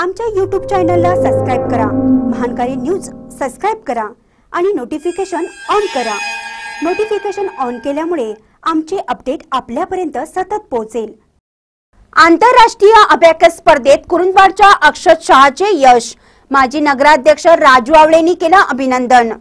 आमच्या YouTube चॅनलला subscribe करा, महानकारी न्यूज सबस्क्राइब करा आणि नोटिफिकेशन ऑन करा। नोटिफिकेशन ऑन केल्यामुळे आमचे अपडेट आपल्यापर्यंत सतत पोहोचेल। आंतरराष्ट्रीय अबॅकस स्पर्धेत कुरुंदवाडच्या अक्षत शहाचे यश, माजी नगराध्यक्ष राजू आवळेंनी केलं अभिनंदन।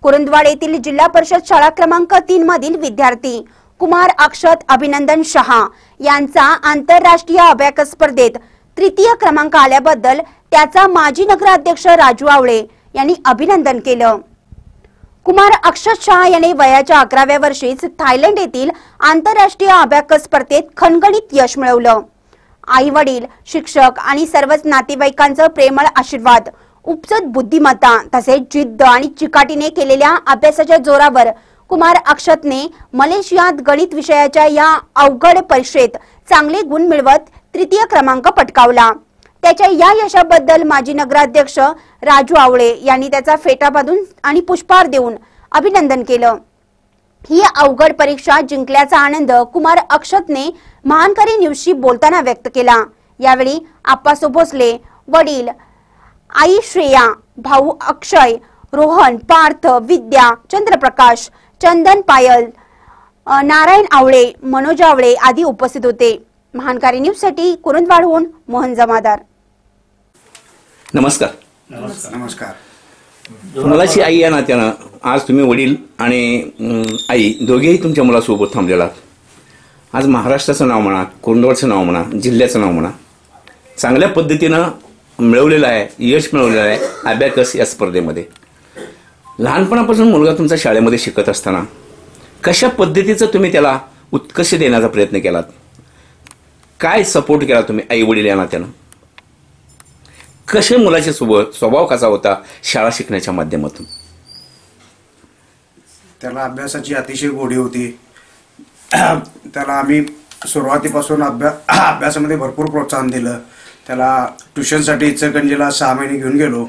कुरुंदवाड येथील जिल्हा परिषद शाळा क्रमांक 3 मधील विद्यार्थी कुमार अक्षत अभिनंदन शहा यांचा आंतरराष्ट्रीय अबॅकस स्पर्धेत तृतीय क्रमांक आल्याबद्दल त्याचा माजी नगराध्यक्ष राजू आवळे यांनी अभिनंदन केलं। कुमार अक्षत शहा यांनी वयाच्या 11व्या वर्षीच थायलंड येथील आंतरराष्ट्रीय अबॅकस स्पर्धेत खणखणीत यश मिळवलं। आई वडील, शिक्षक आणि सर्वच नातेवाईकांचा प्रेमळ आशीर्वाद, उपजत बुद्धिमत्ता तसेच जिद्द आणि चिकाटीने केलेल्या अभ्यासाच्या जोरावर कुमार अक्षतने मलेशियात गणित विषयाच्या या अवघड परीक्षेत चांगले गुण मिळवत तृतीय क्रमांक पटकावला। त्याच्या या यशाबद्दल माजी नगराध्यक्ष राजू आवळे यांनी त्याचा फेटा बांधून आणि पुष्पहार देऊन अभिनंदन केलं। ही अवघड परीक्षा जिंकल्याचा आनंद कुमार अक्षतने महानकारी न्यूजशी बोलताना व्यक्त केला। यावेळी आप्पासो भोसले, वडील, आई श्रेया, भाऊ अक्षय, रोहन, पार्थ, विद्या, चंद्रप्रकाश, चंदन, पायल, नारायण आवळे, मनोज आवळे आदी उपस्थित होते। महानकारी न्यूज साठी कुरुंदवाडहून मोहन जमादार। नमस्कार। नमस्कार। मुलाची आई या नात्यानं आज तुम्ही वडील आणि आई दोघेही तुमच्या मुलासोबत थांबलेला आहात। आज महाराष्ट्राचं नाव म्हणा, कुरुंदवाडचं नाव म्हणा, जिल्ह्याचं नाव म्हणा, चांगल्या पद्धतीनं मिळवलेलं आहे, यश मिळवलेलं आहे अबॅकस या स्पर्धेमध्ये। लहानपणापासून मुलगा तुमचा शाळेमध्ये शिकत असताना कशा पद्धतीचं तुम्ही त्याला उत्कर्ष देण्याचा प्रयत्न केलात? काय सपोर्ट केला तुम्ही आई वडील या नात्यानं? कसे मुलाचे स्वभाव कसा होता शाळा शिकण्याच्या माध्यमातून? त्याला अभ्यासाची अतिशय गोडी होती। त्याला आम्ही सुरुवातीपासून अभ्यासामध्ये भरपूर प्रोत्साहन दिलं। त्याला ट्युशनसाठी इचलकरंजीला 6 महिने घेऊन गेलो।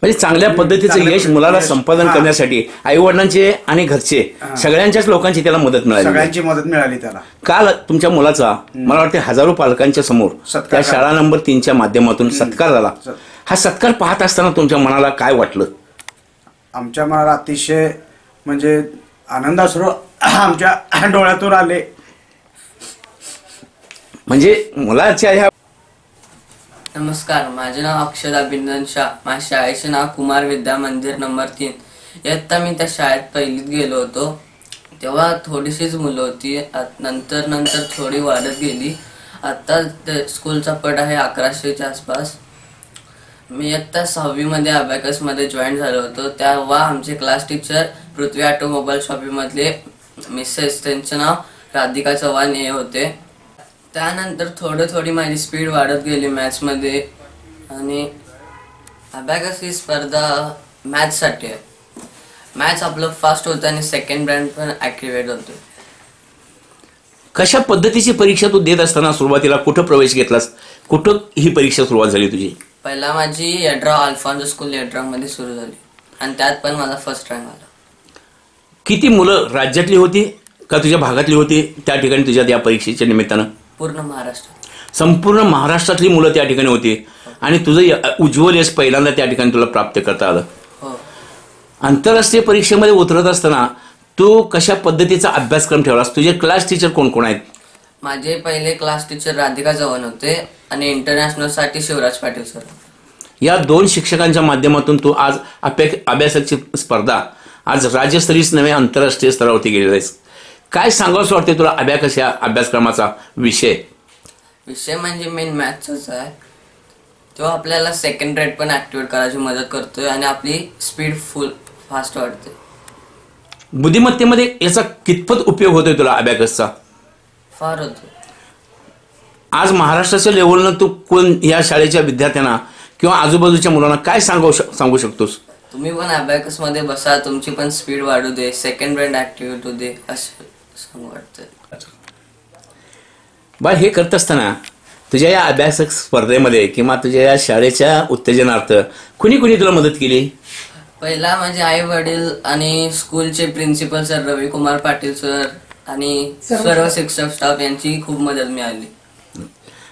म्हणजे चांगल्या पद्धतीचं यश मुलाला संपादन करण्यासाठी आई वडिलांचे आणि घरचे सगळ्यांच्याच लोकांची त्याला मदत मिळाली, सगळ्यांची मदत मिळाली त्याला। काल तुमच्या मुलाचा मला वाटते हजारो पालकांच्या समोर त्या शाळा नंबर 3च्या माध्यमातून सत्कार झाला। हा सत्कार पाहत असताना तुमच्या मनाला काय वाटलं? आमच्या मनाला अतिशय म्हणजे आनंदाश्रू आमच्या डोळ्यातून आले। म्हणजे मुलाच्या ह्या नमस्कार, माझे नाव अक्षत अभिनंदन शाह। माझ्या शाळेचे नाव कुमार विद्या मंदिर नंबर 3। इयत्ता मी त्या शाळेत पहिलीत गेलो होतो तेव्हा थोडीशीच मुलं होती, नंतर थोडी वाढत गेली। आता स्कूलचा पट आहे 1100च्या आसपास। मी इयत्ता 6वी मध्ये अबॅकस मध्ये जॉईन झालो होतो। तेव्हा आमचे क्लास टीचर पृथ्वी ऑटोमोबाईल शॉपिंग मधले मिसेस, त्यांचं नाव राधिका चव्हाण हे होते। त्यानंतर थोडी माझी स्पीड वाढत गेली मॅथ्स मध्ये आणि अबॅकस ही स्पर्धा मॅथ्ससाठी आहे। मॅथ्स आपलं फास्ट होतं आणि सेकंड ब्रँड पण ॲक्टिवेट होतो। कशा पद्धतीची परीक्षा तू देत असताना सुरुवातीला कुठं प्रवेश घेतलास? कुठं ही परीक्षा सुरुवात झाली तुझी? पहिला माझी यड्राव अल्फॉन्सो स्कूल यड्राव मध्ये सुरू झाली आणि त्यात पण मला फर्स्ट रँक आला। किती मुलं राज्यातली होती का तुझ्या भागातली होती त्या ठिकाणी तुझ्या या परीक्षेच्या निमित्तानं? पूर्ण महाराष्ट्र, संपूर्ण महाराष्ट्रातली मुलं त्या ठिकाणी होती आणि तुझं उज्ज्वल यश पहिल्यांदा त्या ठिकाणी तुला प्राप्त करता आलं। आंतरराष्ट्रीय परीक्षेमध्ये उतरत असताना तू कशा पद्धतीचा अभ्यासक्रम ठेवलास? तुझे क्लास टीचर कोण कोण आहेत? माझे पहिले क्लास टीचर राधिका चव्हाण होते आणि इंटरनॅशनल साठी शिवराज पाटील सर। या 2 शिक्षकांच्या माध्यमातून तू आज अभ्यासाची स्पर्धा आज राज्यस्तरीय नव्हे आंतरराष्ट्रीय स्तरावरती गेलेला आहेस। काय सांगावंसं वाटते तुला अबॅकस या अभ्यासक्रमाचा विषय म्हणजे मेन मॅथ्सच आहे। तो आपल्याला सेकंड रेट पण ऍक्टिवेट करायची मदत करतोय आणि आपली स्पीड फुल फास्ट वाढते। बुद्धिमत्तेमध्ये याचा कितपत उपयोग होतोय तुला अबॅकसचा? फार होतो। आज महाराष्ट्राच्या लेवलनं तू कोण या शाळेच्या विद्यार्थ्यांना किंवा आजूबाजूच्या मुलांना काय सांगू शकतोस? तुम्ही पण अबॅकस मध्ये बसा, तुमची पण स्पीड वाढू दे, सेकंड ब्रँड ऍक्टिवेट होऊ दे असं सांगू वाटतंय। बा हे करत असताना तुझ्या या अभ्यासक स्पर्धेमध्ये किंवा तुझ्या या शाळेच्या उत्तेजनार्थ कुणी तुला मदत केली? पहिला माझे आई वडील आणि स्कूलचे principal sir Ravikumar Patil sir आणि सर्व शिक्षक स्टाफ यांची खूप मदत मिळाली।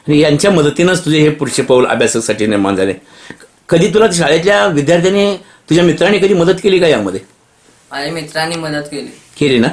आणि यांच्या मदतीनंच तुझे हे पुढचे पाऊल अभ्यासासाठी निर्माण झाले. कधी तुला शाळेतल्या विद्यार्थ्यांनी तुझ्या मित्रांनी कधी मदत केली का यामध्ये? माझ्या मित्रांनी मदत केली. केली ना.